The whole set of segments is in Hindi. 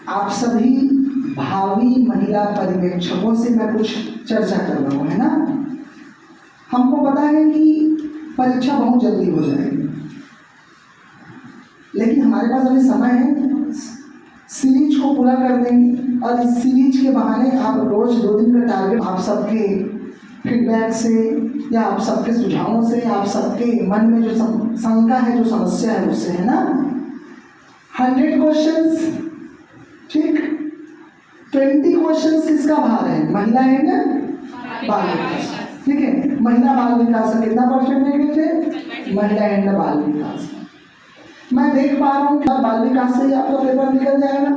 आप सभी भावी महिला पर्यवेक्षकों से मैं कुछ चर्चा कर रहा हूँ, है ना। हमको पता है कि परीक्षा बहुत जल्दी हो जाएगी, लेकिन हमारे पास अभी समय है, सीरीज को पूरा कर देंगे। और इस सीरीज के बहाने आप रोज 2 दिन का टारगेट आप सबके फीडबैक से या आप सबके सुझावों से, आप सबके मन में जो शंका है, जो समस्या है, उससे, है ना। 100 क्वेश्चंस, ठीक। 20 क्वेश्चंस किसका भार है? महिला एंड बाल विकास, ठीक है। महिला बाल विकास का कितना परसेंटेज है? महिला एंड बाल विकास। मैं देख पा रहा हूँ कि बाल विकास से ही आपका पेपर निकल जाएगा,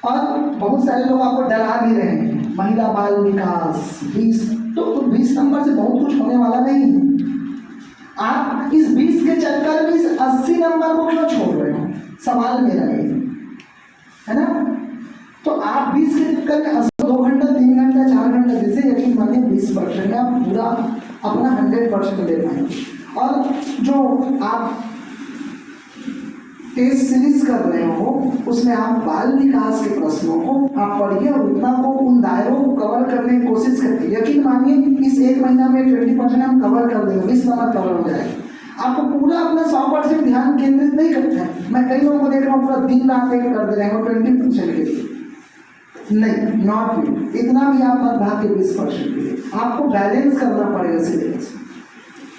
और बहुत सारे लोग आपको डरा भी रहे हैं। महिला बाल विकास 20, तो 20 नंबर से बहुत कुछ होने वाला नहीं। आप इस 20 के चक्कर में इस 80 नंबर को क्यों छोड़ रहे हो? सवाल मेरा ये है ना। तो आप 20 के चक्कर में 2 घंटा, 3 घंटा, 4 घंटा जैसे, यकीन मानिए 20% आप पूरा अपना 100% दे पाएंगे। और जो आप टेस्ट सीरीज कर रहे हो, उसमें आप बाल विकास के प्रश्नों को आप पढ़िए और उतना को, उन दायरों को कवर करने की कोशिश करिए। यकीन मानिए इस 1 महीना में 20% हम कवर कर देंगे, 20 नंबर कवर हो जाएगा। आपको पूरा अपना 100% ध्यान केंद्रित नहीं करना है। मैं कई लोगों को देख रहा हूँ पूरा दिन रात एक कर दे रहे हैं 20% के लिए। नहीं, नॉट यू। इतना भी आप मत भाग के 20% के लिए। आपको बैलेंस करना पड़ेगा सिलेबस।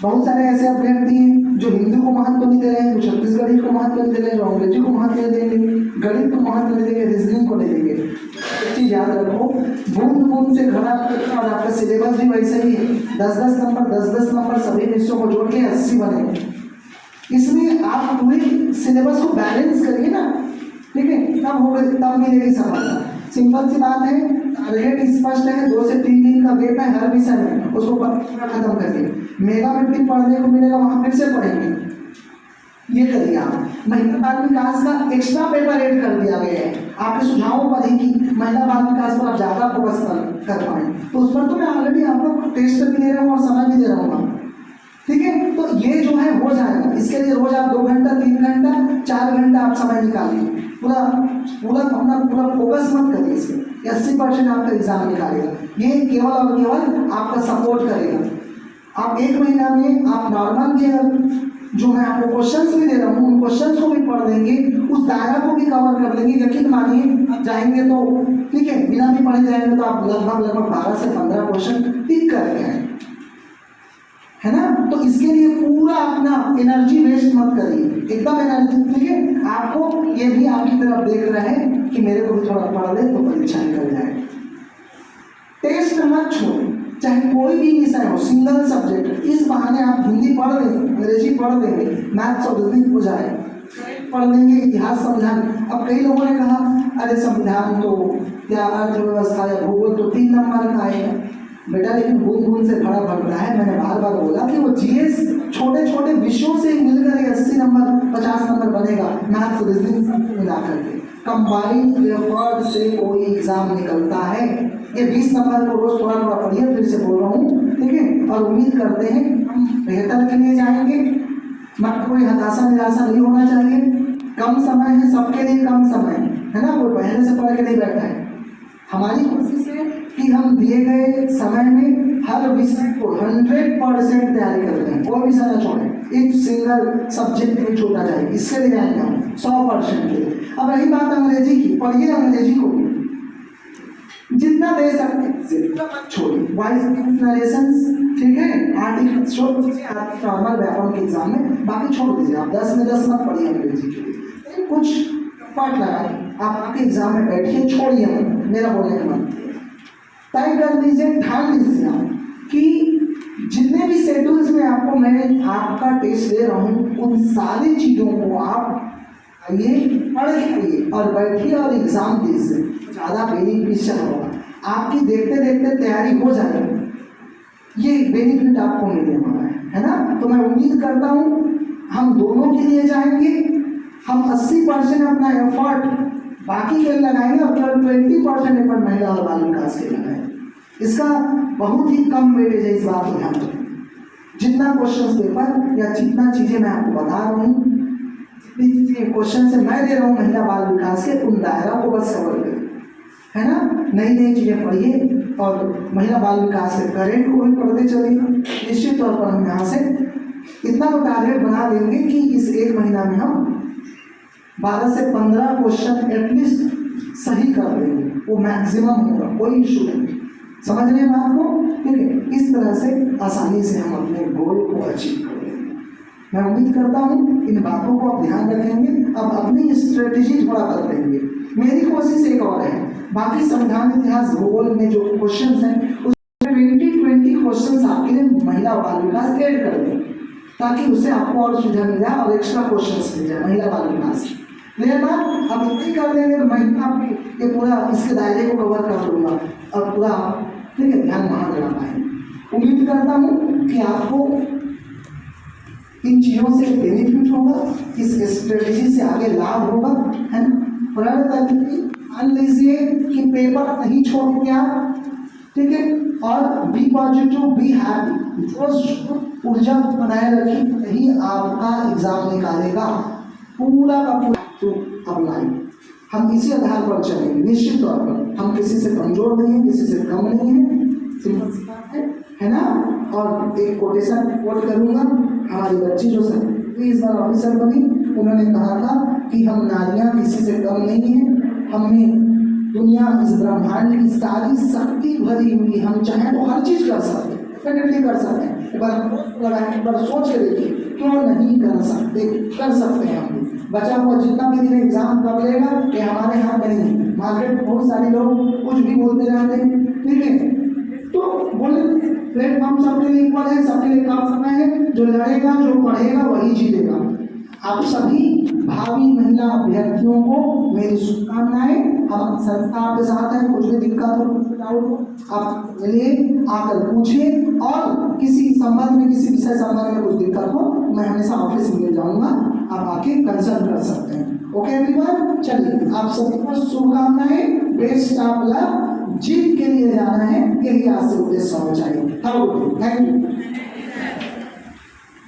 बहुत सारे ऐसे अभ्यर्थी हैं जो हिंदी को महत्व नहीं दे रहे हैं, जो छत्तीसगढ़ी को महत्व नहीं दे रहे हैं, जो अंग्रेजी को महत्व नहीं देंगे, गणित को महत्व नहीं देंगे, रीजनिंग को नहीं देंगे। एक चीज याद रखो, बूंद बूंद से घड़ा, और आपका सिलेबस भी वैसा ही है। 10-10 नंबर, 10-10 नंबर सभी विषयों को जोड़ के 80 बने। इसलिए आप पूरे सिलेबस को बैलेंस करिए ना, ठीक है। तब मिलेगी सफलता। सिंपल सी बात है, टारगेट स्पष्ट है, 2 से 3 दिन का वेट है हर विषय में, उसको पूरा खत्म करिए। मेगा मिट्टी पढ़ने को मिलेगा, वहां फिर से पढ़ेंगे, ये करिए आप। महिला बाल विकास का एक्स्ट्रा पेपर ऐड कर दिया गया है आपके सुझावों पर ही, कि महिला बाल विकास पर आप ज्यादा फोकस कर पाए। तो उस पर तो मैं ऑलरेडी आपको टेस्ट भी दे रहा हूँ और समय भी दे रहा हूँ, ठीक है। तो ये जो है हो जाएगा। इसके लिए रोज आप 2 घंटा, 3 घंटा, 4 घंटा आप समय निकालिए। पूरा फोकस मत करिए इस पर। 80% आपका एग्जाम निकालेगा। ये केवल और केवल आपका सपोर्ट करेगा। आप 1 महीना में आप नॉर्मल के जो मैं आपको क्वेश्चंस भी दे रहा हूँ, उन क्वेश्चंस को भी पढ़ लेंगे, उस दायरा को भी कवर कर लेंगे। यकीन मानिए आप जाएंगे तो, ठीक है, बिना भी पढ़े जाएंगे तो आप लगभग 12 से 15 क्वेश्चन टिक करके आए, है ना। तो इसके लिए पूरा अपना एनर्जी वेस्ट मत करिए, एकदम एनर्जी, ठीक है। आपको ये भी आपकी तरफ देख रहे हैं कि मेरे को भी थोड़ा पढ़ ले तो परीक्षा निकल जाए। टेस्ट मत छोड़ो, चाहे कोई भी विषय हो, सिंगल सब्जेक्ट। इस बहाने आप हिंदी पढ़ लेंगे, अंग्रेजी पढ़ लेंगे, मैथ्स और रीजनिंग हो जाए, पढ़ लेंगे, इतिहास, संविधान। अब कई लोगों ने कहा अरे संविधान तो या अर्थव्यवस्था या भूगोल तो 3 नंबर का आएगा। बेटा लेकिन बूंद बूंद से घड़ा भर रहा है। मैंने बार बार बोला कि वो जीएस छोटे छोटे विषयों से मिलकर 80 नंबर 50 नंबर बनेगा, मैथ्स रीजनिंग सब मिला करके। कंबाइंड एफर्ट से कोई एग्जाम निकलता है। ये 20 नंबर को रोज थोड़ा थोड़ा पढ़िए, फिर से बोल रहा हूँ, ठीक है। और उम्मीद करते हैं हम बेहतर के लिए जाएंगे। मत कोई हताशा निराशा नहीं होना चाहिए। कम समय है, सबके लिए कम समय है ना। कोई पहले से पढ़ के नहीं बैठा है। हमारी कोशिश है कि हम दिए गए समय में हर विषय को 100% तैयारी करते हैं, कोई विषय ना छोड़े, एक सिंगल सब्जेक्ट नहीं छोड़ना चाहिए। इसके लिए जाएंगे हम 100% के लिए। अब रही बात अंग्रेजी की, पढ़िए अंग्रेजी को जितना दे सकते हैं, मत छोड़िए। वॉइस नरेशंस, ठीक है, आर्टिकल्स छोड़ दीजिए नॉर्मल व्याकरण के एग्जाम में, बाकी छोड़ दीजिए। आप 10 में 10 मत पढ़िए अंग्रेजी के लिए, कुछ पार्ट लगाइए। आप आपके एग्जाम में बैठिए, छोड़िए मत, मेरा बोलने का मन तय कर लीजिए, ठान लीजिए आप कि जितने भी शेड्यूल्स में आपको मैं आपका टेस्ट दे रहा हूँ, उन सारी चीज़ों को आप आइए, पढ़ के आइए और बैठिए और एग्जाम दीजिए। ज़्यादा बेनिफिशियल होगा, आपकी देखते देखते तैयारी हो जाएगी। ये बेनिफिट आपको मिलने वाला है ना। तो मैं उम्मीद करता हूँ हम दोनों के लिए जाएंगे। हम 80% अपना एफर्ट बाकी के लगाएंगे और केवल 20% एफर्ट महिला और बाल विकास के लगाएंगे। इसका बहुत ही कम वेटेज है, इस बात को ध्यान रखें। जितना क्वेश्चन पेपर या जितना चीज़ें मैं आपको बता रहा हूँ, ये क्वेश्चन से मैं दे रहा हूँ महिला बाल विकास के उन दायरा को बस कवर करें, है ना। नई नई चीज़ें पढ़िए और महिला बाल विकास के करेंट को भी पढ़ते चलिए। निश्चित तौर पर हम यहाँ से इतना तो टारगेट बना देंगे कि इस एक महीना में हम 12 से 15 क्वेश्चन एटलीस्ट सही कर देंगे, वो मैक्सिमम होगा, कोई इशू नहीं। समझ रहे हैं बात को? ठीक है, इस तरह से आसानी से हम अपने गोल को अचीव कर लेंगे। मैं उम्मीद करता हूँ इन बातों को आप ध्यान रखेंगे, अब अपनी स्ट्रेटेजी थोड़ा कर लेंगे। मेरी कोशिश एक और है, बाकी संविधान इतिहास भूगोल में जो क्वेश्चंस हैं उसमें 20 क्वेश्चंस आपके लिए महिला बाल विकास ऐड कर दें, ताकि उससे आपको और सुविधा मिल जाए और एक्स्ट्रा क्वेश्चंस मिल जाए महिला बाल विकास। लेकिन अब इतनी कर देंगे तो मैं आपके ये पूरा इसके दायरे को कवर कर दूंगा और पूरा, ठीक है, ध्यान वहाँ देना पाएंगे। उम्मीद करता हूँ कि आपको इन चीज़ों से बेनिफिट होगा, इस स्ट्रेटेजी से आगे लाभ होगा, है ना। मान लीजिए कि पेपर नहीं छोड़ेंगे आप, ठीक है, और बी पॉजिटिव, बी हैप्पी, जो ऊर्जा बनाए रखिए, यही आपका एग्जाम निकालेगा पूरा का पूरा। तो अप्लाई हम इसी आधार पर चलेंगे। निश्चित तौर पर हम किसी से कमजोर नहीं है, किसी से कम नहीं है, सिंपल सी बात है ना। और एक कोटेशन कोट करूंगा, हमारी बच्ची जो इस बार ऑफिसर बनी, उन्होंने कहा था कि हम नारियां किसी से कम नहीं है, हमें दुनिया इस ब्रह्मांड की सारी शक्ति भरी हुई, हम चाहें तो हर चीज कर सकते हैं, डेफिनेटली कर सकते हैं। एक बार सोच के देखिए, क्यों नहीं कर सकते, कर सकते हैं। हम बचा हुआ जितना भी दिन एग्जाम कर लेगा ये हमारे हाथ में नहीं। मार्केट में बहुत सारे लोग कुछ भी बोलते रहते हैं, ठीक है, तो बोले प्लेटफॉर्म सबके लिए इक्वल है, सबके लिए कम समय है, जो लड़ेगा जो पढ़ेगा वही जीतेगा। आप सभी भावी महिला अभ्यर्थियों को मेरी शुभकामनाएं। हम संस्था आपके साथ है, कुछ भी दिक्कत हो, कुछ भी डाउट हो, आप मिलिए, आकर पूछिए, और किसी संबंध में, किसी विषय संबंध में कुछ दिक्कत हो, मैं हमेशा ऑफिस में मिल जाऊंगा, आप आके कंसल्ट कर सकते हैं। ओके एवरीवन, चलिए आप सभी को शुभकामनाएं, बेस्ट ऑफ लक, जीत के लिए जाना है, यही आज से उद्देश्य होना चाहिए। Thank you.